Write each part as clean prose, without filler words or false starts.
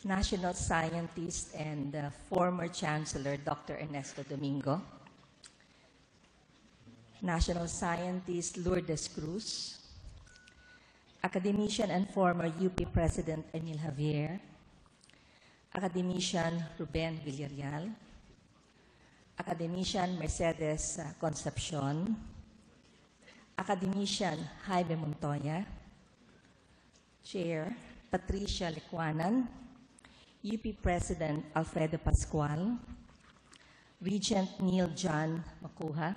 National Scientist and former Chancellor Dr. Ernesto Domingo, National Scientist Lourdes Cruz, Academician and former UP President Emil Javier, Academician Ruben Villarreal, Academician Mercedes Concepcion, Academician Jaime Montoya, Chair Patricia Lecuanan, UP President Alfredo Pascual, Regent Neil John Macuja,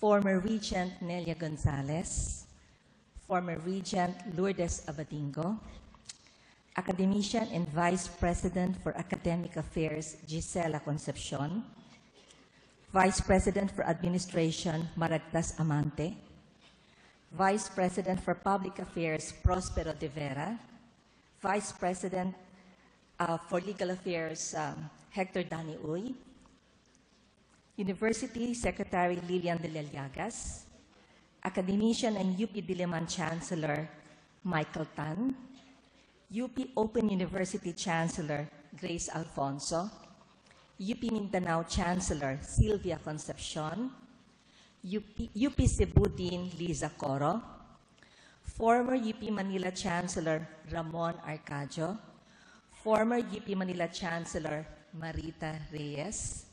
former Regent Nelia Gonzalez, former Regent Lourdes Abadingo, Academician and Vice President for Academic Affairs Gisela Concepcion, Vice President for Administration Maragtas Amante, Vice President for Public Affairs Prospero de Vera, Vice President for Legal Affairs Hector Dani Uy, University Secretary Lilian de Llagas, Academician and UP Diliman Chancellor Michael Tan, UP Open University Chancellor Grace Alfonso, UP Mindanao Chancellor Sylvia Concepcion, UP Cebu Dean Liza Coro, former UP Manila Chancellor Ramon Arcadio, former UP Manila Chancellor Marita Reyes,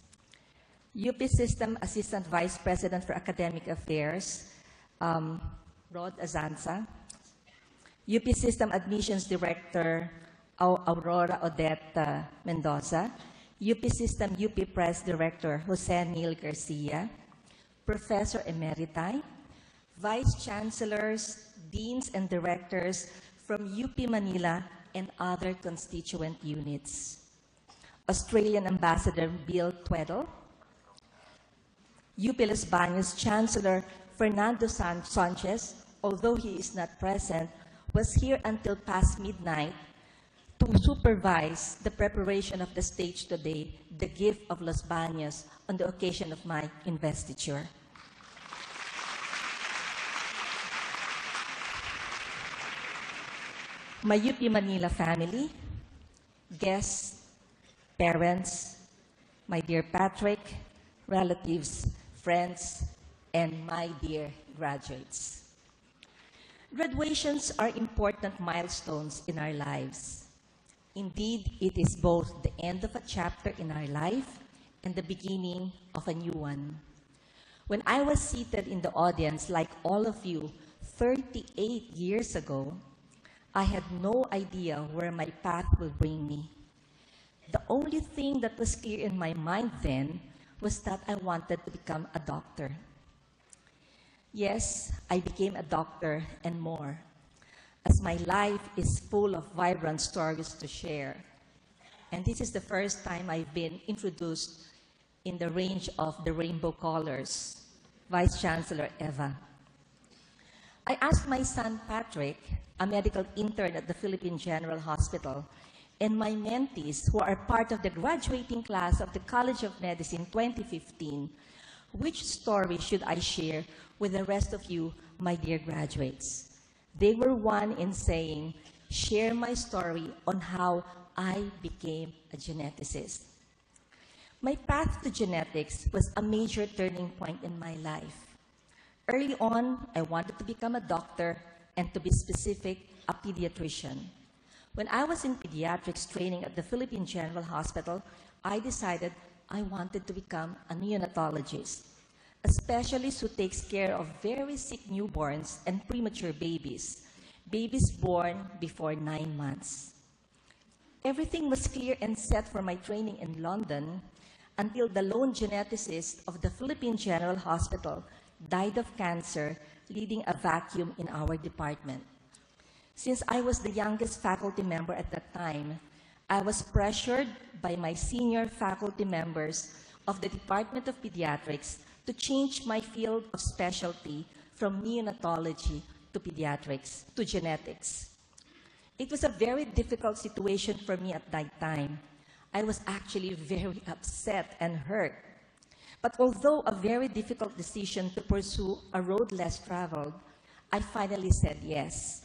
UP System Assistant Vice President for Academic Affairs Rod Azanza, UP System Admissions Director Aurora Odette Mendoza, UP System UP Press Director Jose Neil Garcia, Professor Emeriti, Vice Chancellors, Deans and Directors from UP Manila and other constituent units, Australian Ambassador Bill Tweddle, UP Los Baños Chancellor Fernando Sanchez, although he is not present, was here until past midnight to supervise the preparation of the stage today, the gift of Los Baños, on the occasion of my investiture. My UP Manila family, guests, parents, my dear Patrick, relatives, friends, and my dear graduates. Graduations are important milestones in our lives. Indeed, it is both the end of a chapter in our life and the beginning of a new one. When I was seated in the audience, like all of you, 38 years ago, I had no idea where my path would bring me. The only thing that was clear in my mind then was that I wanted to become a doctor. Yes, I became a doctor and more, as my life is full of vibrant stories to share. And this is the first time I've been introduced in the range of the rainbow colors. Vice Chancellor Eva. I asked my son Patrick, a medical intern at the Philippine General Hospital, and my mentees, who are part of the graduating class of the College of Medicine 2015, which story should I share with the rest of you, my dear graduates? They were one in saying, share my story on how I became a geneticist. My path to genetics was a major turning point in my life. Early on, I wanted to become a doctor and, to be specific, a pediatrician. When I was in pediatrics training at the Philippine General Hospital, I decided I wanted to become a neonatologist, a specialist who takes care of very sick newborns and premature babies, babies born before 9 months. Everything was clear and set for my training in London until the lone geneticist of the Philippine General Hospital died of cancer, leaving a vacuum in our department. Since I was the youngest faculty member at that time, I was pressured by my senior faculty members of the Department of Pediatrics to change my field of specialty from neonatology to pediatrics to genetics. It was a very difficult situation for me at that time. I was actually very upset and hurt. But although a very difficult decision to pursue a road less traveled, I finally said yes.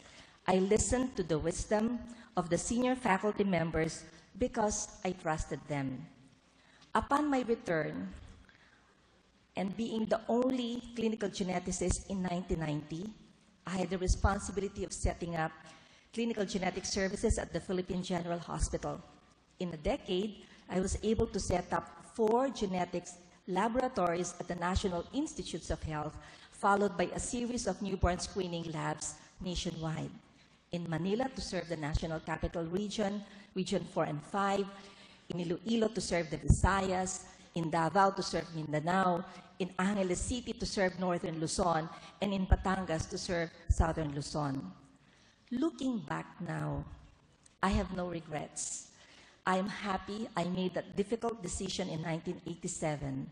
I listened to the wisdom of the senior faculty members because I trusted them. Upon my return, and being the only clinical geneticist in 1990, I had the responsibility of setting up clinical genetic services at the Philippine General Hospital. In a decade, I was able to set up 4 genetics laboratories at the National Institutes of Health, followed by a series of newborn screening labs nationwide. In Manila to serve the National Capital Region, Region 4 and 5, in Iloilo to serve the Visayas, in Davao to serve Mindanao, in Angeles City to serve Northern Luzon, and in Batangas to serve Southern Luzon. Looking back now, I have no regrets. I am happy I made that difficult decision in 1987.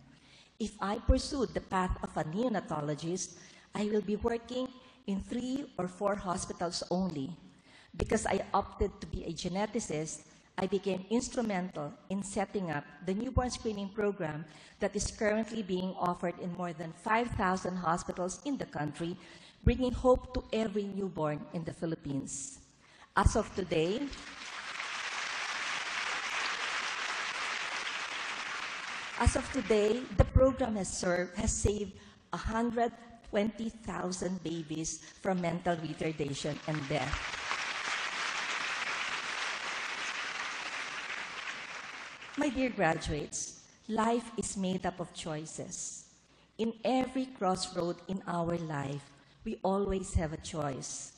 If I pursued the path of a neonatologist, I will be working in 3 or 4 hospitals only. Because I opted to be a geneticist, I became instrumental in setting up the newborn screening program that is currently being offered in more than 5,000 hospitals in the country, bringing hope to every newborn in the Philippines. As of today, the program has saved 120,000 babies from mental retardation and death. My dear graduates, life is made up of choices. In every crossroad in our life, we always have a choice.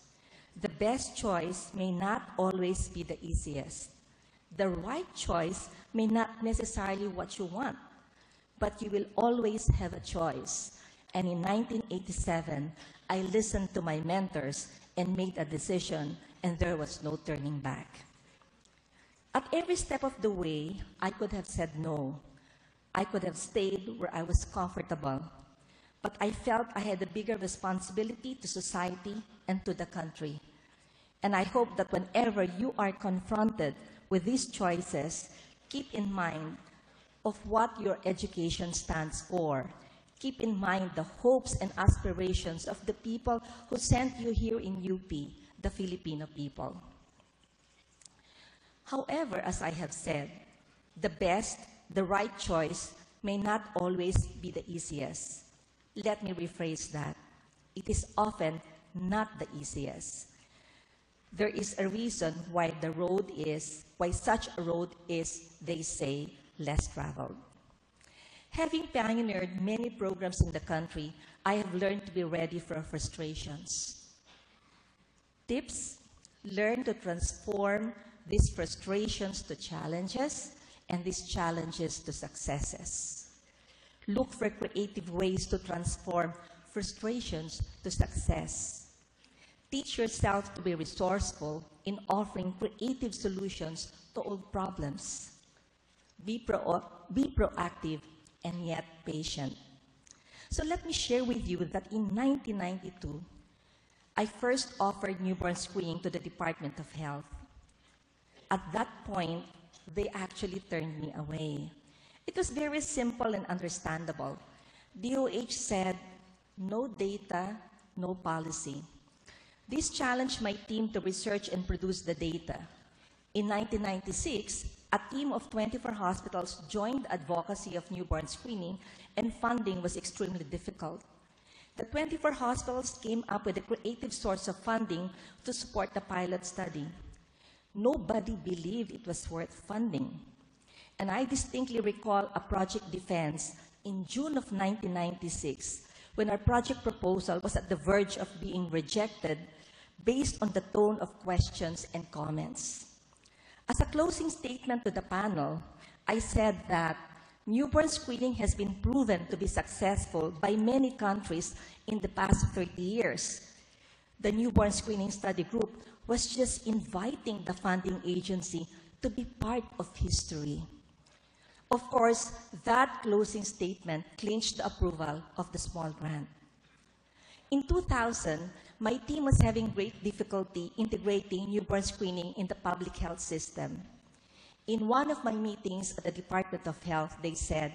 The best choice may not always be the easiest. The right choice may not necessarily what you want, but you will always have a choice. And in 1987, I listened to my mentors and made a decision, and there was no turning back. At every step of the way, I could have said no. I could have stayed where I was comfortable. But I felt I had a bigger responsibility to society and to the country. And I hope that whenever you are confronted with these choices, keep in mind of what your education stands for. Keep in mind the hopes and aspirations of the people who sent you here in UP, the Filipino people. However, as I have said, the best, the right choice may not always be the easiest. Let me rephrase that. It is often not the easiest. There is a reason why such a road is, they say, less traveled. Having pioneered many programs in the country, I have learned to be ready for frustrations. Tips: learn to transform these frustrations to challenges, and these challenges to successes. Look for creative ways to transform frustrations to success. Teach yourself to be resourceful in offering creative solutions to all problems. Be proactive and yet patient. So let me share with you that in 1992, I first offered newborn screening to the Department of Health. At that point, they actually turned me away. It was very simple and understandable. DOH said, no data, no policy. This challenged my team to research and produce the data. In 1996, a team of 24 hospitals joined the advocacy of newborn screening, and funding was extremely difficult. The 24 hospitals came up with a creative source of funding to support the pilot study. Nobody believed it was worth funding. And I distinctly recall a project defense in June of 1996, when our project proposal was at the verge of being rejected based on the tone of questions and comments. As a closing statement to the panel, I said that newborn screening has been proven to be successful by many countries in the past 30 years. The newborn screening study group was just inviting the funding agency to be part of history. Of course, that closing statement clinched the approval of the small grant. In 2000, my team was having great difficulty integrating newborn screening in the public health system. In one of my meetings at the Department of Health, they said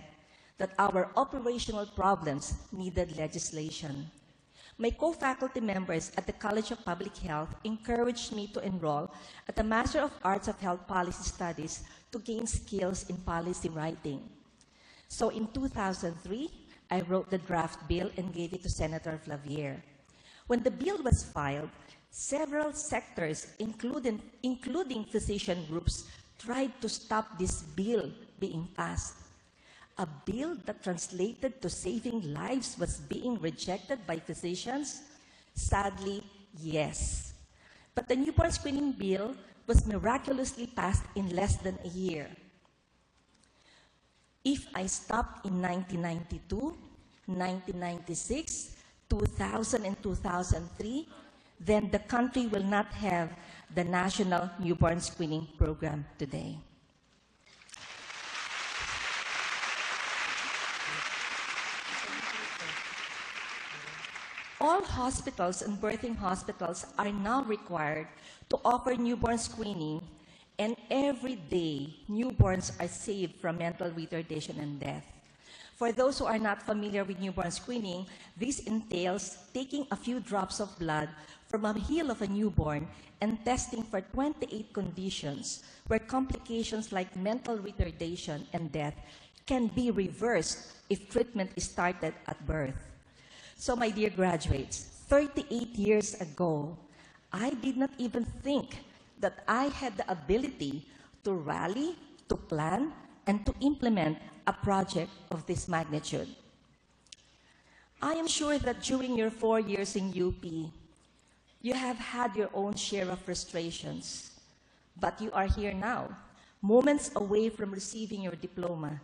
that our operational problems needed legislation. My co-faculty members at the College of Public Health encouraged me to enroll at the Master of Arts of Health Policy Studies to gain skills in policy writing. So in 2003, I wrote the draft bill and gave it to Senator Flavier. When the bill was filed, several sectors, including physician groups, tried to stop this bill being passed. A bill that translated to saving lives was being rejected by physicians? Sadly, yes. But the newborn screening bill was miraculously passed in less than a year. If I stopped in 1992, 1996, 2000, and 2003, then the country will not have the National Newborn Screening Program today. All hospitals and birthing hospitals are now required to offer newborn screening, and every day, newborns are saved from mental retardation and death. For those who are not familiar with newborn screening, this entails taking a few drops of blood from a heel of a newborn and testing for 28 conditions where complications like mental retardation and death can be reversed if treatment is started at birth. So, my dear graduates, 38 years ago, I did not even think that I had the ability to rally, to plan, and to implement a project of this magnitude. I am sure that during your 4 years in UP, you have had your own share of frustrations, but you are here now, moments away from receiving your diploma.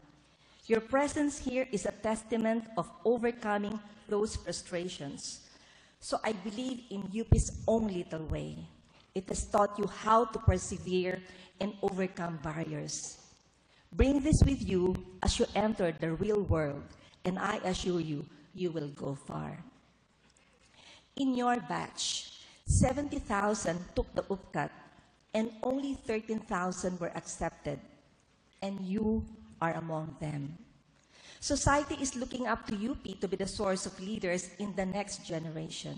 Your presence here is a testament of overcoming those frustrations. So I believe in UP's own little way. It has taught you how to persevere and overcome barriers. Bring this with you as you enter the real world, and I assure you, you will go far. In your batch, 70,000 took the UPCAT, and only 13,000 were accepted, and you are among them. Society is looking up to UP to be the source of leaders in the next generation.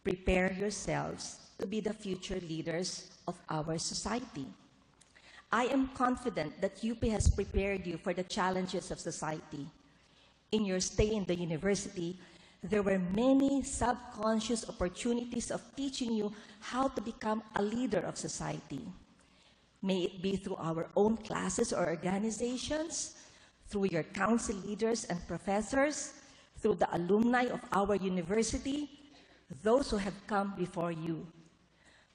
Prepare yourselves to be the future leaders of our society. I am confident that UP has prepared you for the challenges of society. In your stay in the university, there were many subconscious opportunities of teaching you how to become a leader of society. May it be through our own classes or organizations, through your council leaders and professors, through the alumni of our university, those who have come before you.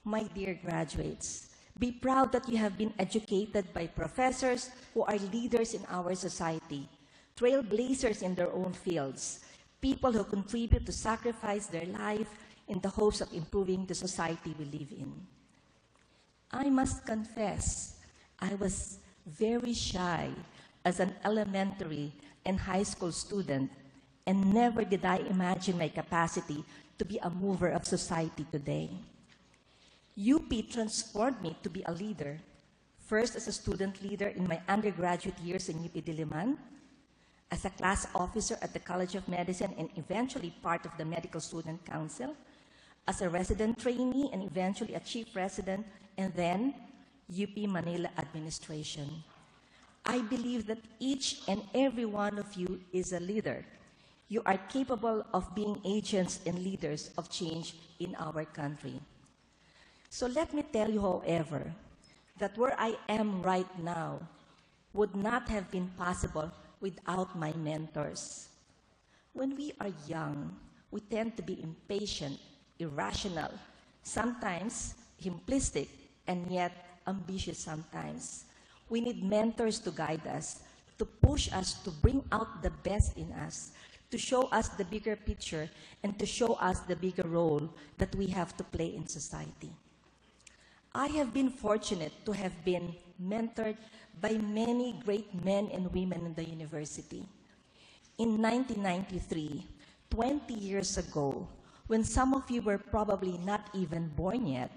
My dear graduates, be proud that you have been educated by professors who are leaders in our society, trailblazers in their own fields, people who contribute to sacrifice their life in the hopes of improving the society we live in. I must confess, I was very shy as an elementary and high school student, and never did I imagine my capacity to be a mover of society today. UP transformed me to be a leader, first as a student leader in my undergraduate years in UP Diliman, as a class officer at the College of Medicine and eventually part of the Medical Student Council, as a resident trainee and eventually a chief resident, and then UP Manila administration. I believe that each and every one of you is a leader. You are capable of being agents and leaders of change in our country. So let me tell you, however, that where I am right now would not have been possible without my mentors. When we are young, we tend to be impatient, irrational, sometimes simplistic, and yet ambitious sometimes. We need mentors to guide us, to push us to bring out the best in us, to show us the bigger picture, and to show us the bigger role that we have to play in society. I have been fortunate to have been mentored by many great men and women in the university. In 1993, 20 years ago, when some of you were probably not even born yet,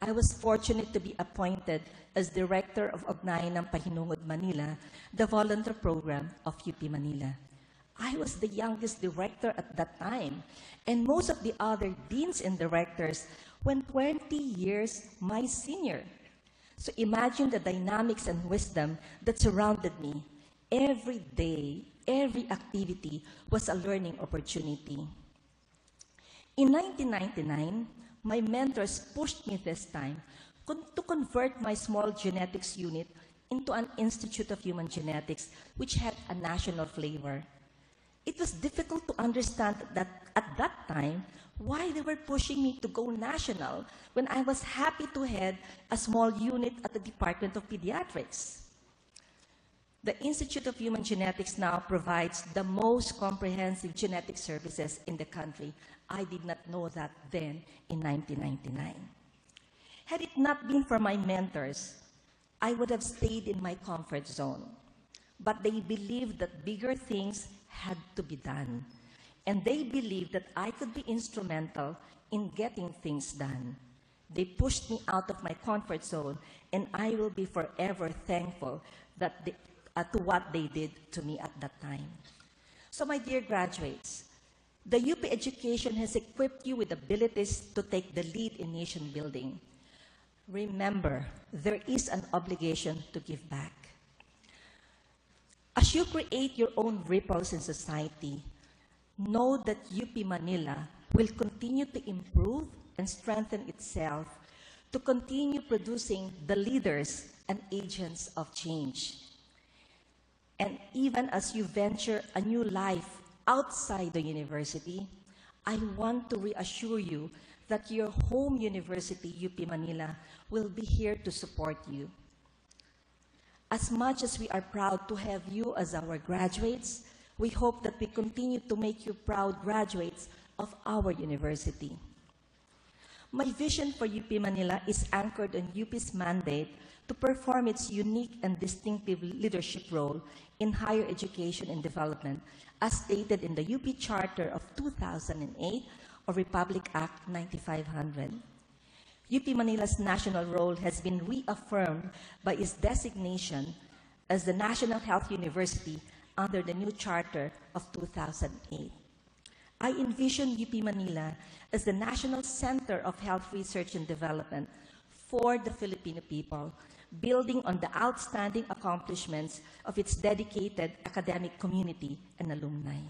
I was fortunate to be appointed as Director of Ugnayan ng Pahinungod Manila, the volunteer program of UP Manila. I was the youngest director at that time, and most of the other deans and directors were 20 years my senior. So imagine the dynamics and wisdom that surrounded me. Every day, every activity was a learning opportunity. In 1999, my mentors pushed me this time to convert my small genetics unit into an Institute of Human Genetics, which had a national flavor. It was difficult to understand that at that time why they were pushing me to go national when I was happy to head a small unit at the Department of Pediatrics. The Institute of Human Genetics now provides the most comprehensive genetic services in the country. I did not know that then in 1999. Had it not been for my mentors, I would have stayed in my comfort zone. But they believed that bigger things had to be done. And they believed that I could be instrumental in getting things done. They pushed me out of my comfort zone, and I will be forever thankful that to what they did to me at that time. So my dear graduates, the UP education has equipped you with abilities to take the lead in nation building. Remember, there is an obligation to give back. As you create your own ripples in society, know that UP Manila will continue to improve and strengthen itself to continue producing the leaders and agents of change. And even as you venture a new life outside the university, I want to reassure you that your home university, UP Manila, will be here to support you. As much as we are proud to have you as our graduates, we hope that we continue to make you proud graduates of our university. My vision for UP Manila is anchored on UP's mandate to perform its unique and distinctive leadership role in higher education and development, as stated in the UP Charter of 2008 or Republic Act 9500. UP Manila's national role has been reaffirmed by its designation as the National Health University under the new Charter of 2008. I envision UP Manila as the national center of health research and development for the Filipino people, building on the outstanding accomplishments of its dedicated academic community and alumni.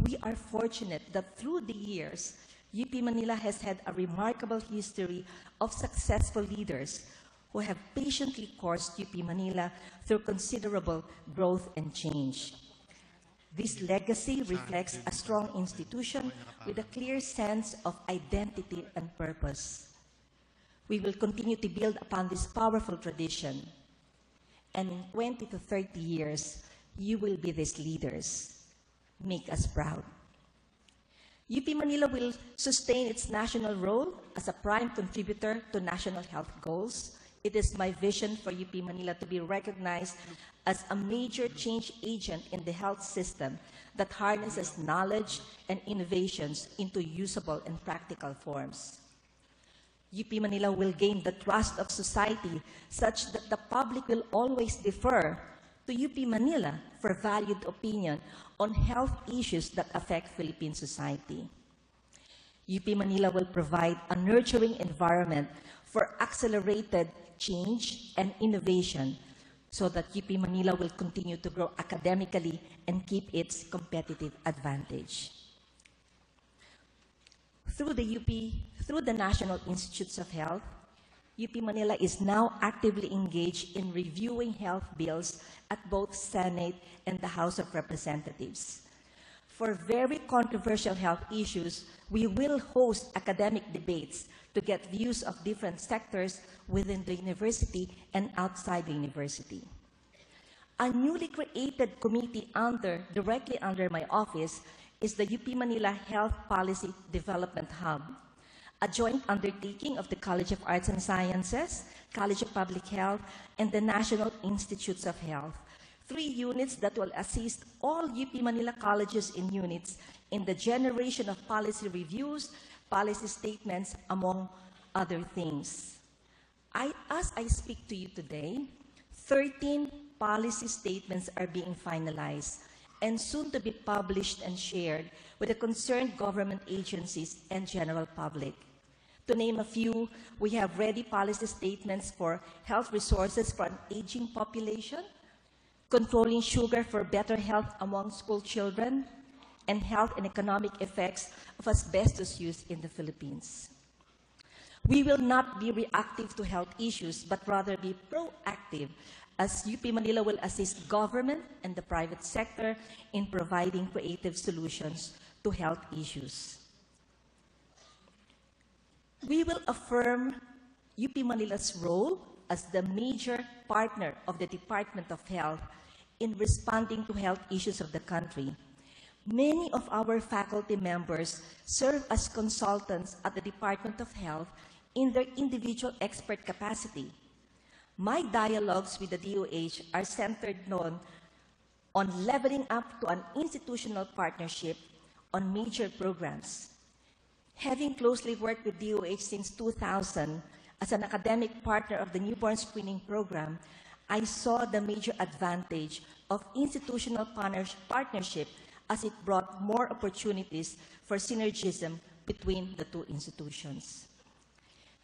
We are fortunate that through the years, UP Manila has had a remarkable history of successful leaders who have patiently coursed UP Manila through considerable growth and change. This legacy reflects a strong institution with a clear sense of identity and purpose. We will continue to build upon this powerful tradition, and in 20 to 30 years, you will be these leaders. Make us proud. UP Manila will sustain its national role as a prime contributor to national health goals. It is my vision for UP Manila to be recognized as a major change agent in the health system that harnesses knowledge and innovations into usable and practical forms. UP Manila will gain the trust of society such that the public will always defer to UP Manila for valued opinion on health issues that affect Philippine society. UP Manila will provide a nurturing environment for accelerated change and innovation so that UP Manila will continue to grow academically and keep its competitive advantage. Through the National Institutes of Health, UP Manila is now actively engaged in reviewing health bills at both Senate and the House of Representatives. For very controversial health issues, we will host academic debates to get views of different sectors within the university and outside the university. A newly created committee directly under my office is the UP Manila Health Policy Development Hub, a joint undertaking of the College of Arts and Sciences, College of Public Health, and the National Institutes of Health, 3 units that will assist all UP Manila colleges and units in the generation of policy reviews, policy statements, among other things. As I speak to you today, 13 policy statements are being finalized, and soon to be published and shared with the concerned government agencies and general public. To name a few, we have ready policy statements for health resources for an aging population, controlling sugar for better health among school children, and health and economic effects of asbestos use in the Philippines. We will not be reactive to health issues, but rather be proactive, as UP Manila will assist government and the private sector in providing creative solutions to health issues. We will affirm UP Manila's role as the major partner of the Department of Health in responding to health issues of the country. Many of our faculty members serve as consultants at the Department of Health in their individual expert capacity. My dialogues with the DOH are centered on leveling up to an institutional partnership on major programs. Having closely worked with DOH since 2000 as an academic partner of the newborn screening program, I saw the major advantage of institutional partnership as it brought more opportunities for synergism between the two institutions.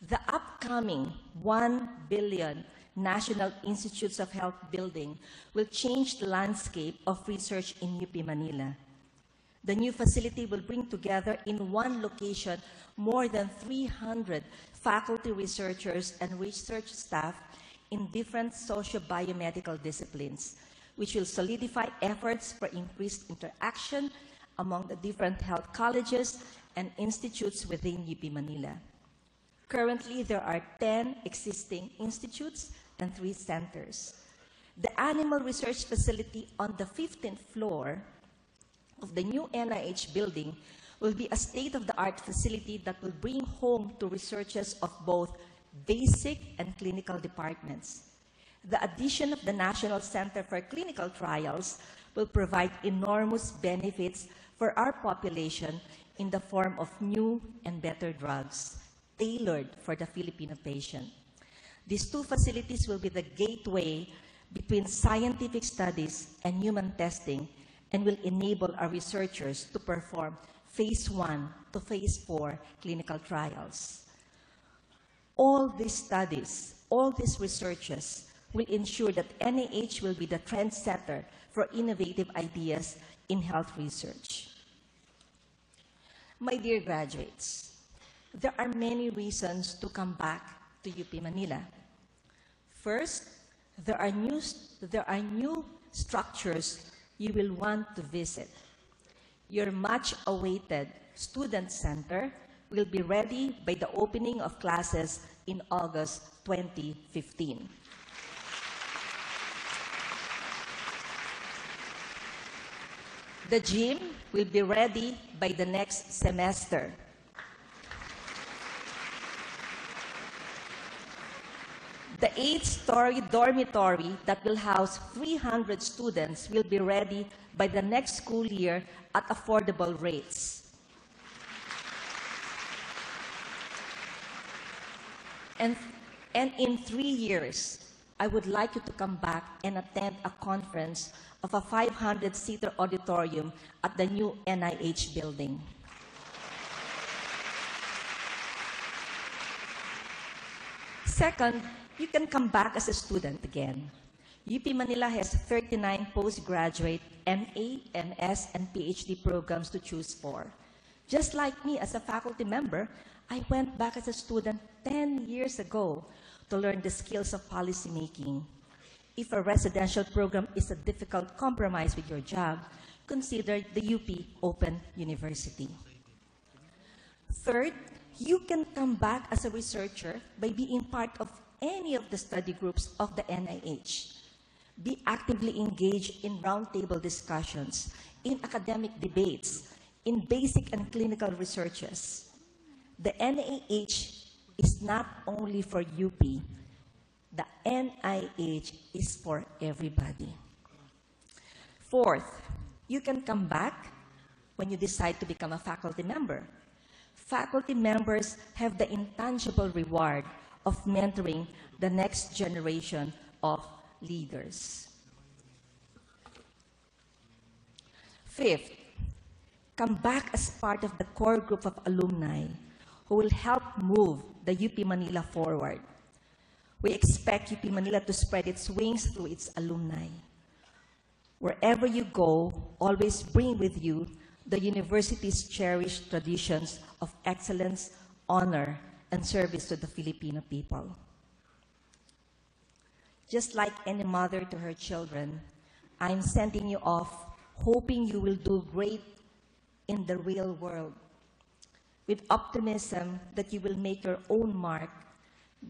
The upcoming $1 billion National Institutes of Health building will change the landscape of research in UP Manila. The new facility will bring together in one location more than 300 faculty researchers and research staff in different socio-biomedical disciplines, which will solidify efforts for increased interaction among the different health colleges and institutes within UP Manila. Currently, there are 10 existing institutes and 3 centers. The animal research facility on the 15th floor of the new NIH building will be a state-of-the-art facility that will bring home to researchers of both basic and clinical departments. The addition of the National Center for Clinical Trials will provide enormous benefits for our population in the form of new and better drugs tailored for the Filipino patient. These 2 facilities will be the gateway between scientific studies and human testing and will enable our researchers to perform phase 1 to phase 4 clinical trials. All these studies, all these researches will ensure that NIH will be the trendsetter for innovative ideas in health research. My dear graduates, there are many reasons to come back to UP Manila. First, there are new structures you will want to visit. Your much-awaited Student Center will be ready by the opening of classes in August 2015. The gym will be ready by the next semester. The 8-story dormitory that will house 300 students will be ready by the next school year at affordable rates. And in 3 years, I would like you to come back and attend a conference of a 500-seater auditorium at the new NIH building. Second, you can come back as a student again. UP Manila has 39 postgraduate MA, MS, and PhD programs to choose for. Just like me as a faculty member, I went back as a student 10 years ago to learn the skills of policymaking. If a residential program is a difficult compromise with your job, consider the UP Open University. Third, you can come back as a researcher by being part of any of the study groups of the NIH. Be actively engaged in roundtable discussions, in academic debates, in basic and clinical researches. The NIH is not only for UP. The NIH is for everybody. Fourth, you can come back when you decide to become a faculty member. Faculty members have the intangible reward of mentoring the next generation of leaders. Fifth, come back as part of the core group of alumni who will help move the UP Manila forward. We expect UP Manila to spread its wings through its alumni. Wherever you go, always bring with you the university's cherished traditions of excellence, honor, and service to the Filipino people. Just like any mother to her children, I'm sending you off hoping you will do great in the real world. With optimism that you will make your own mark,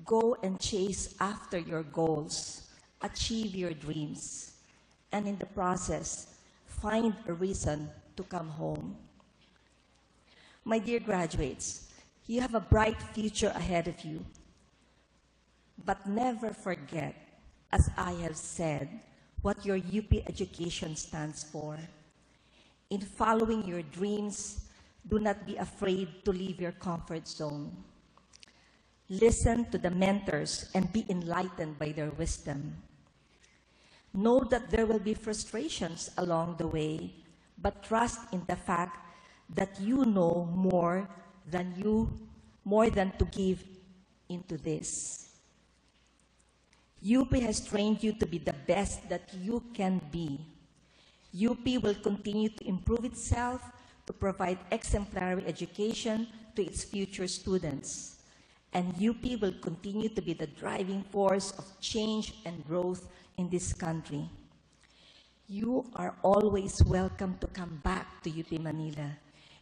go and chase after your goals, achieve your dreams, and in the process, find a reason to come home. My dear graduates, you have a bright future ahead of you. But never forget, as I have said, what your UP education stands for. In following your dreams, do not be afraid to leave your comfort zone. Listen to the mentors and be enlightened by their wisdom. Know that there will be frustrations along the way, but trust in the fact that you know more than to give into this. UP has trained you to be the best that you can be. UP will continue to improve itself to provide exemplary education to its future students. And UP will continue to be the driving force of change and growth in this country. You are always welcome to come back to UP Manila,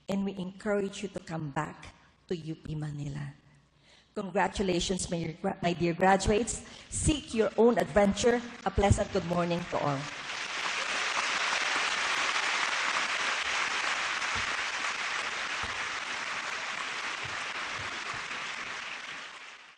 and we encourage you to come back to UP Manila. Congratulations, my dear graduates. Seek your own adventure. A pleasant good morning to all.